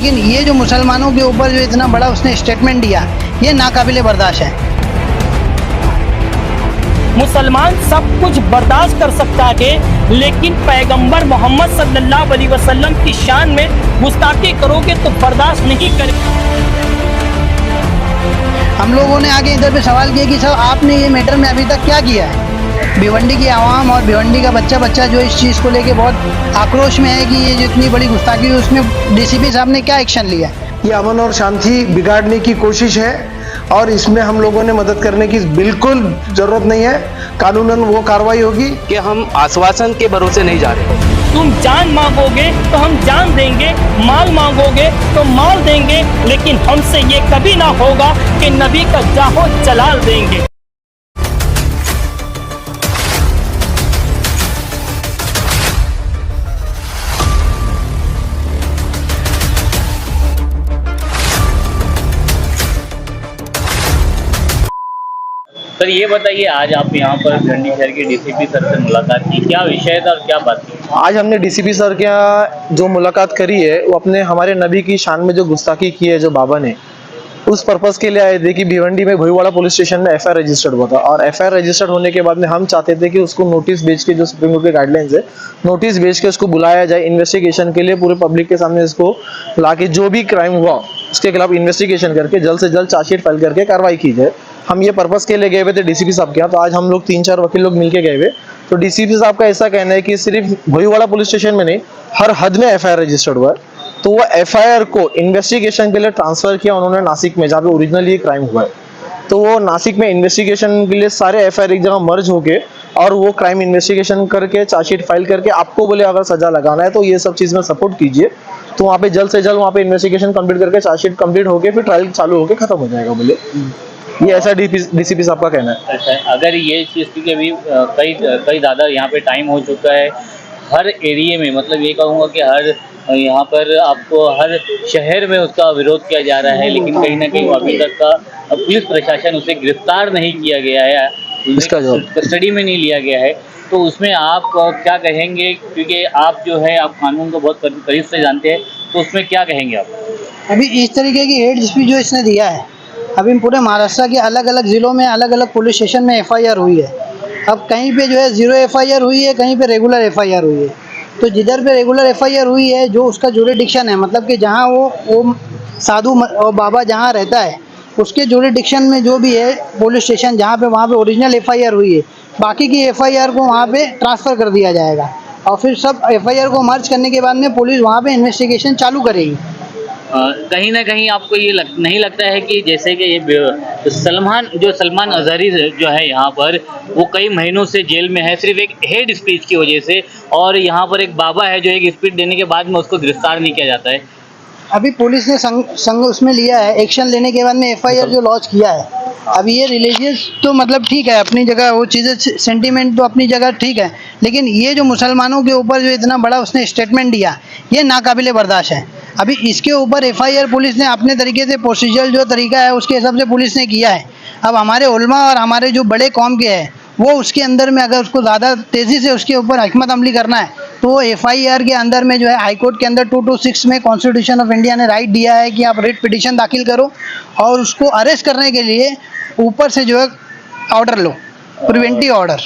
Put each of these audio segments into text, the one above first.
लेकिन ये जो मुसलमानों के ऊपर जो इतना बड़ा उसने स्टेटमेंट दिया, ये नाकाबिले बर्दाश्त है। मुसलमान सब कुछ बर्दाश्त कर सकता है, लेकिन पैगंबर मोहम्मद सल्लल्लाहु अलैहि वसल्लम की शान में गुस्ताखी करोगे तो बर्दाश्त नहीं करेंगे। हम लोगों ने आगे इधर पे सवाल किया कि सर आपने ये मैटर में अभी तक क्या किया है। भिवंडी की आवाम और भिवंडी का बच्चा जो इस चीज़ को लेके बहुत आक्रोश में है कि ये जो इतनी बड़ी गुस्ताखी हुई उसमें डीसीपी साहब ने क्या एक्शन लिया। ये अमन और शांति बिगाड़ने की कोशिश है और इसमें हम लोगों ने मदद करने की बिल्कुल जरूरत नहीं है। कानूनन वो कार्रवाई होगी कि हम आश्वासन के भरोसे नहीं जा रहे। तुम जान मांगोगे तो हम जान देंगे, माल मांगोगे तो माल देंगे, लेकिन हमसे ये कभी ना होगा कि नबी का जाहो जलाल देंगे। सर ये बताइए, आज आप यहाँ पर भिवंडी शहर के डीसीपी सर से मुलाकात की, क्या विषय था और क्या बात की? आज हमने डीसीपी सर के यहाँ जो मुलाकात करी है वो अपने हमारे नबी की शान में जो गुस्ताखी की है जो बाबा ने, उस पर्पस के लिए आए थे कि भिवंडी में भोईवाड़ा पुलिस स्टेशन में एफआईआर रजिस्टर्ड हुआ था और एफआईआर रजिस्टर्ड होने के बाद में हम चाहते थे कि उसको नोटिस भेज के, जो सुप्रीम कोर्ट के गाइडलाइंस है, नोटिस भेज के उसको बुलाया जाए इन्वेस्टिगेशन के लिए, पूरे पब्लिक के सामने इसको लाके जो भी क्राइम हुआ उसके खिलाफ इन्वेस्टिगेशन करके जल्द से जल्द चार्जशीट फाइल करके कार्रवाई की जाए। हम ये पर्पस के लिए गए हुए थे डीसीपी साहब के यहाँ। तो आज हम लोग 3-4 वकील लोग मिलके गए हुए। तो डीसीपी साहब का ऐसा कहना है कि सिर्फ भोईवाड़ा पुलिस स्टेशन में नहीं, हर हद में एफआईआर रजिस्टर्ड हुआ है। तो वो एफआईआर को इन्वेस्टिगेशन के लिए ट्रांसफर किया उन्होंने नासिक में, जहाँ पे ओरिजिनल ये क्राइम हुआ है। तो वो नासिक में इन्वेस्टिगेशन के लिए सारे एफआईआर एक जगह मर्ज होके और वो क्राइम इन्वेस्टिगेशन करके चार्जशीट फाइल करके आपको बोले अगर सजा लगाना है तो ये सब चीज में सपोर्ट कीजिए। तो वहाँ पे जल्द से जल्द वहाँ पे इन्वेस्टिगेशन कंप्लीट करके चार्जशीट कंप्लीट होके फिर ट्रायल चालू होके खत्म हो जाएगा बोले। ये ऐसा डीसीपी साहब का कहना है। अच्छा, अगर ये चीज़ की अभी कई ज़्यादा यहाँ पे टाइम हो चुका है हर एरिया में, मतलब ये कहूँगा कि हर यहाँ पर आपको हर शहर में उसका विरोध किया जा रहा है, लेकिन कहीं ना कहीं अभी तक का पुलिस प्रशासन उसे गिरफ्तार नहीं किया गया है, इसका कस्टडी में नहीं लिया गया है। तो उसमें आप क्या कहेंगे, क्योंकि आप जो है आप कानून को बहुत करीब से जानते हैं, तो उसमें क्या कहेंगे आप? अभी इस तरीके की हेड स्पीच जो इसने दिया है, अभी पूरे महाराष्ट्र के अलग अलग ज़िलों में अलग अलग पुलिस स्टेशन में एफआईआर हुई है। अब कहीं पे जो है 0 एफआईआर हुई है, कहीं पे रेगुलर एफआईआर हुई है। तो जिधर पे रेगुलर एफआईआर हुई है, जो उसका जुरिडिक्शन है, मतलब कि जहाँ वो साधु और बाबा जहाँ रहता है उसके जुरिडिक्शन में जो भी है पुलिस स्टेशन जहाँ पे, वहाँ पे ओरिजिनल एफआईआर हुई है, बाकी की एफआईआर को वहाँ पे ट्रांसफ़र कर दिया जाएगा और फिर सब एफआईआर को मर्ज करने के बाद में पुलिस वहाँ पे इन्वेस्टिगेशन चालू करेगी। कहीं ना कहीं आपको ये नहीं लगता है कि जैसे कि ये सलमान अजहरी जो है यहाँ पर, वो कई महीनों से जेल में है सिर्फ एक हेड स्पीच की वजह से, और यहाँ पर एक बाबा है जो एक स्पीच देने के बाद में उसको गिरफ्तार नहीं किया जाता है? अभी पुलिस ने संग उसमें लिया है, एक्शन लेने के बाद में एफआईआर जो लॉन्च किया है। अभी ये रिलीजियस तो मतलब ठीक है अपनी जगह, वो चीज़ें सेंटीमेंट तो अपनी जगह ठीक है, लेकिन ये जो मुसलमानों के ऊपर जो इतना बड़ा उसने स्टेटमेंट दिया, ये नाकाबिले बर्दाश्त है। अभी इसके ऊपर एफआईआर पुलिस ने अपने तरीके से प्रोसीजर जो तरीका है उसके हिसाब से पुलिस ने किया है। अब हमारे उलमा और हमारे जो बड़े कौम के हैं वो उसके अंदर में अगर उसको ज़्यादा तेज़ी से उसके ऊपर हिकमत अमली करना है तो वो एफआईआर के अंदर में जो है हाई कोर्ट के अंदर 226 में कॉन्स्टिट्यूशन ऑफ इंडिया ने राइट दिया है कि आप रिट पिटीशन दाखिल करो और उसको अरेस्ट करने के लिए ऊपर से जो है ऑर्डर लो, प्रिवेंटिव ऑर्डर।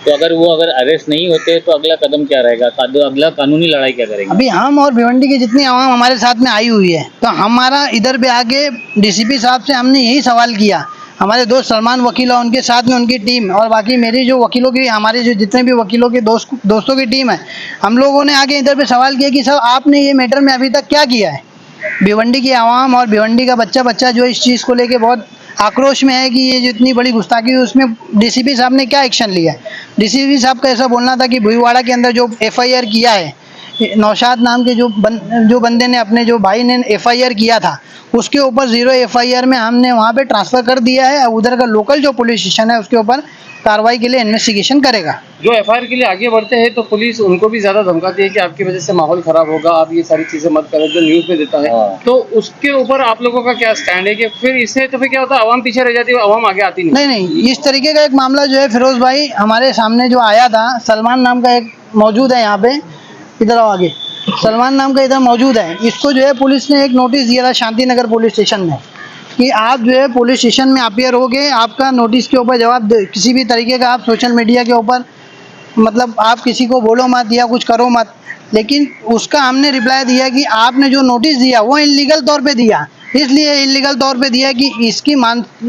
तो अगर अरेस्ट नहीं होते तो अगला कदम क्या रहेगा, अगला कानूनी लड़ाई क्या करेंगे? अभी हम और भिवंडी की जितनी आवाम हमारे साथ में आई हुई है, तो हमारा इधर पे आके डीसीपी साहब से हमने यही सवाल किया, हमारे दोस्त सलमान वकील और उनके साथ में उनकी टीम और बाकी मेरी जो वकीलों की, हमारे जो जितने भी वकीलों के दोस्तों की टीम है, हम लोगों ने आके इधर पे सवाल किया कि सर आपने ये मैटर में अभी तक क्या किया है। भिवंडी की आवाम और भिवंडी का बच्चा जो इस चीज़ को लेके बहुत आक्रोश में है कि ये जो इतनी बड़ी गुस्ताखी हुई उसमें डीसीपी साहब ने क्या एक्शन लिया है। डीसीपी साहब का ऐसा बोलना था कि भोईवाड़ा के अंदर जो एफआईआर किया है, नौशाद नाम के जो बंदे ने, अपने जो भाई ने एफआईआर किया था, उसके ऊपर 0 एफआईआर में हमने वहाँ पे ट्रांसफ़र कर दिया है। उधर का लोकल जो पुलिस स्टेशन है उसके ऊपर कार्रवाई के लिए इन्वेस्टिगेशन करेगा। जो एफआईआर के लिए आगे बढ़ते हैं तो पुलिस उनको भी ज़्यादा धमकाती है कि आपकी वजह से माहौल ख़राब होगा, आप ये सारी चीज़ें मत करें, जो न्यूज़ में देता है। तो उसके ऊपर आप लोगों का क्या स्टैंड है कि फिर इससे तो फिर क्या होता है, आवाम पीछे रह जाती है, आवाम आगे आती नहीं, इस तरीके का एक मामला जो है फिरोज भाई हमारे सामने जो आया था, सलमान नाम का एक मौजूद है यहाँ पे, इधर आओ आगे, सलमान नाम का इधर मौजूद है, इसको जो है पुलिस ने एक नोटिस दिया था शांति नगर पुलिस स्टेशन में कि आप जो है पुलिस स्टेशन में अपीयर हो गए, आपका नोटिस के ऊपर जवाब किसी भी तरीके का आप सोशल मीडिया के ऊपर मतलब आप किसी को बोलो मत या कुछ करो मत। लेकिन उसका हमने रिप्लाई दिया कि आपने जो नोटिस दिया वो इलीगल तौर पे दिया, इसलिए इलीगल तौर पे दिया कि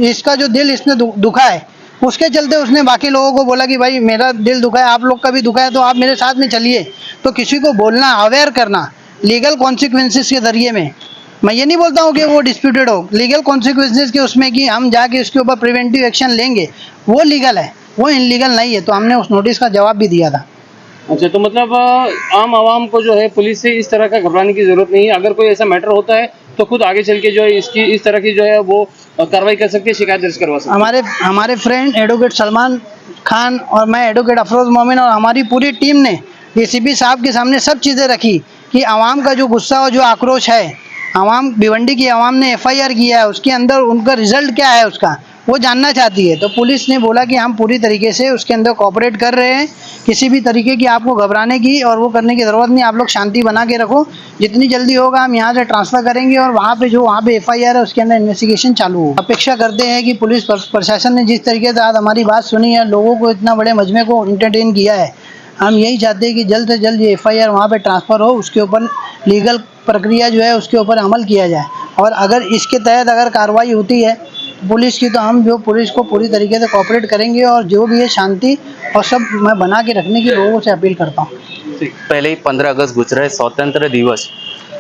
इसका जो दिल इसने दुखा है, उसके चलते उसने बाकी लोगों को बोला कि भाई मेरा दिल दुखा है, आप लोग का भी दुखा है, तो आप मेरे साथ में चलिए। तो किसी को बोलना, अवेयर करना लीगल कॉन्सिक्वेंसेस के ज़रिए में, मैं ये नहीं बोलता हूँ कि वो डिस्प्यूटेड हो, लीगल कॉन्सिक्वेंसेस के उसमें कि हम जाके उसके ऊपर प्रिवेंटिव एक्शन लेंगे, वो लीगल है, वो इनलीगल नहीं है। तो हमने उस नोटिस का जवाब भी दिया था। अच्छा, तो मतलब आम आवाम को जो है पुलिस से इस तरह का घबराने की जरूरत नहीं है। अगर कोई ऐसा मैटर होता है तो खुद आगे चल के जो है इसकी इस तरह की जो है वो कार्रवाई कर सकती है, शिकायत दर्ज करवा सकती है। हमारे फ्रेंड एडवोकेट सलमान खान और मैं एडवोकेट अफरोज मोमिन और हमारी पूरी टीम ने डीसीपी साहब के सामने सब चीज़ें रखी कि आवाम का जो गुस्सा और जो आक्रोश है, आवाम भिवंडी की आवाम ने एफआईआर किया है, उसके अंदर उनका रिजल्ट क्या है उसका वो जानना चाहती है। तो पुलिस ने बोला कि हम पूरी तरीके से उसके अंदर कोऑपरेट कर रहे हैं, किसी भी तरीके की आपको घबराने की और वो करने की ज़रूरत नहीं, आप लोग शांति बना के रखो, जितनी जल्दी होगा हम यहाँ से ट्रांसफ़र करेंगे और वहाँ पे एफआईआर है उसके अंदर इन्वेस्टिगेशन चालू हो। अपेक्षा करते हैं कि पुलिस प्रशासन ने जिस तरीके से आज हमारी बात सुनी है, लोगों को इतना बड़े मजमे को इंटरटेन किया है, हम यही चाहते हैं कि जल्द से जल्द ये एफआईआर वहाँ पे ट्रांसफ़र हो, उसके ऊपर लीगल प्रक्रिया जो है उसके ऊपर अमल किया जाए। और अगर इसके तहत अगर कार्रवाई होती है पुलिस की, तो हम जो पुलिस को पूरी तरीके से कोऑपरेट करेंगे और जो भी है शांति और सब मैं बना के रखने की लोगों से अपील करता हूँ। पहले ही 15 अगस्त गुजरा है, स्वतंत्र दिवस।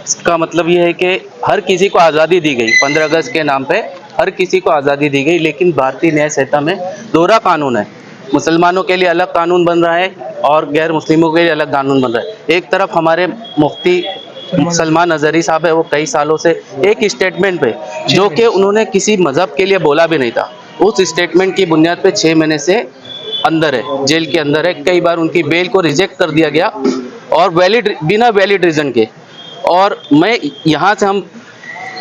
इसका मतलब ये है कि हर किसी को आज़ादी दी गई, 15 अगस्त के नाम पे हर किसी को आज़ादी दी गई, लेकिन भारतीय न्याय संहिता में दोहरा कानून है। मुसलमानों के लिए अलग कानून बन रहा है और गैर मुस्लिमों के लिए अलग कानून बन रहा है। एक तरफ हमारे मुफ्ती सलमान अजहरी साहब है, वो कई सालों से एक स्टेटमेंट पे जो कि उन्होंने किसी मज़हब के लिए बोला भी नहीं था, उस स्टेटमेंट की बुनियाद पे 6 महीने से अंदर है, जेल के अंदर है। कई बार उनकी बेल को रिजेक्ट कर दिया गया और बिना वैलिड रीज़न के। और मैं यहाँ से हम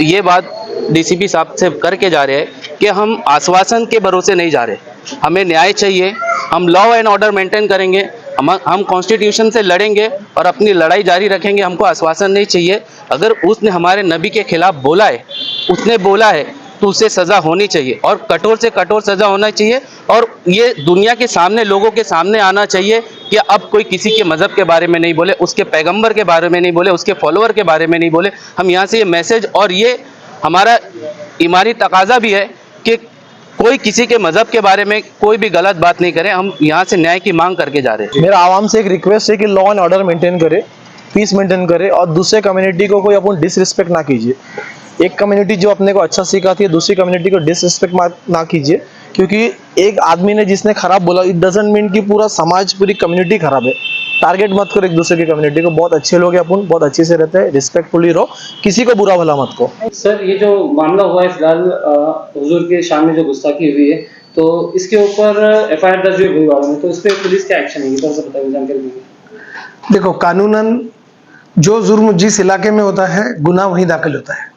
ये बात डीसीपी साहब से करके जा रहे हैं कि हम आश्वासन के भरोसे नहीं जा रहे, हमें न्याय चाहिए। हम लॉ एंड ऑर्डर मेंटेन करेंगे, हम कॉन्स्टिट्यूशन से लड़ेंगे और अपनी लड़ाई जारी रखेंगे। हमको आश्वासन नहीं चाहिए। अगर उसने हमारे नबी के खिलाफ बोला है, उसने बोला है, तो उसे सज़ा होनी चाहिए और कठोर से कठोर सज़ा होना चाहिए। और ये दुनिया के सामने, लोगों के सामने आना चाहिए कि अब कोई किसी के मज़हब के बारे में नहीं बोले, उसके पैगंबर के बारे में नहीं बोले, उसके फॉलोअर के बारे में नहीं बोले। हम यहाँ से ये मैसेज और ये हमारा ईमानी तकाजा भी है कि कोई किसी के मज़हब के बारे में कोई भी गलत बात नहीं करे। हम यहाँ से न्याय की मांग करके जा रहे हैं। मेरा आवाम से एक रिक्वेस्ट है कि लॉ एंड ऑर्डर मेंटेन करे, पीस मेंटेन करे और दूसरे कम्युनिटी को कोई अपन डिसरिस्पेक्ट ना कीजिए। एक कम्युनिटी जो अपने को अच्छा सिखाती है, दूसरी कम्युनिटी को डिसरिस्पेक्ट ना कीजिए, क्योंकि एक आदमी ने जिसने खराब बोला, इट डजंट मीन कि पूरा समाज, पूरी कम्युनिटी खराब है। टारगेट मत करो एक दूसरे की कम्युनिटी को। बहुत अच्छे लोग हैं अपन, बहुत अच्छे से रहते हैं, रिस्पेक्टफुली रहो, किसी को बुरा भला मत को। सर, ये जो मामला हुआ है फिलहाल हुजूर के शान में जो गुस्ताखी हुई है, तो इसके ऊपर एफआईआर दर्ज हुई वालों में, तो इस पर पुलिस क्या एक्शन है, थोड़ा सा बताइए, जानकारी दीजिए। देखो, कानूनन जो जुर्म जिस इलाके में होता है, गुनाह वहीं दाखिल होता है।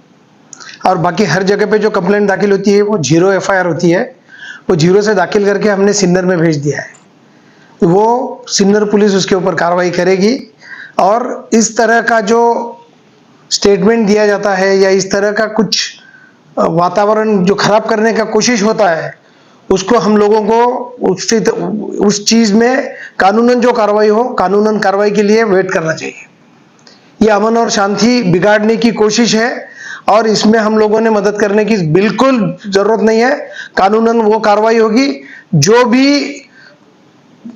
और बाकी हर जगह पे जो कंप्लेंट दाखिल होती है वो 0 एफआईआर होती है। वो 0 से दाखिल करके हमने सिन्नर में भेज दिया है। वो सिन्नर पुलिस उसके ऊपर कार्रवाई करेगी। और इस तरह का जो स्टेटमेंट दिया जाता है या इस तरह का कुछ वातावरण जो खराब करने का कोशिश होता है, उसको हम लोगों को उस चीज़ में कानूनन जो कार्रवाई हो, कानूनन कार्रवाई के लिए वेट करना चाहिए। ये अमन और शांति बिगाड़ने की कोशिश है और इसमें हम लोगों ने मदद करने की बिल्कुल जरूरत नहीं है। कानूनन वो कार्रवाई होगी जो भी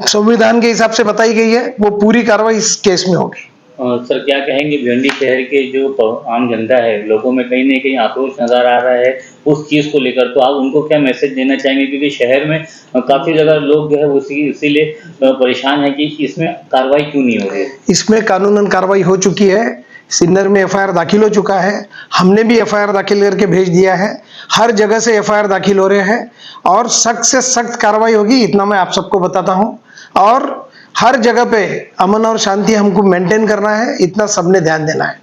संविधान के हिसाब से बताई गई है, वो पूरी कार्रवाई इस केस में होगी। सर, क्या कहेंगे भिवंडी शहर के जो आम जनता है, लोगों में कहीं ना कहीं आक्रोश नजर आ रहा है उस चीज़ को लेकर, तो आप उनको क्या मैसेज देना चाहेंगे? क्योंकि शहर में काफ़ी जगह लोग जो है इसीलिए परेशान है कि इसमें कार्रवाई क्यों नहीं हो रही है। इसमें कानूनन कार्रवाई हो चुकी है, सिन्नर में एफआईआर दाखिल हो चुका है, हमने भी एफआईआर दाखिल करके भेज दिया है। हर जगह से एफआईआर दाखिल हो रहे हैं और सख्त से सख्त कार्रवाई होगी, इतना मैं आप सबको बताता हूँ। और हर जगह पे अमन और शांति हमको मेंटेन करना है, इतना सबने ध्यान देना है।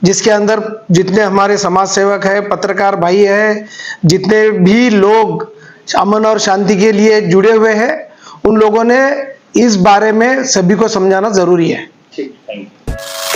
जिसके अंदर जितने हमारे समाज सेवक है, पत्रकार भाई है, जितने भी लोग अमन और शांति के लिए जुड़े हुए हैं, उन लोगों ने इस बारे में सभी को समझाना जरूरी है। ठीक, थैंक यू।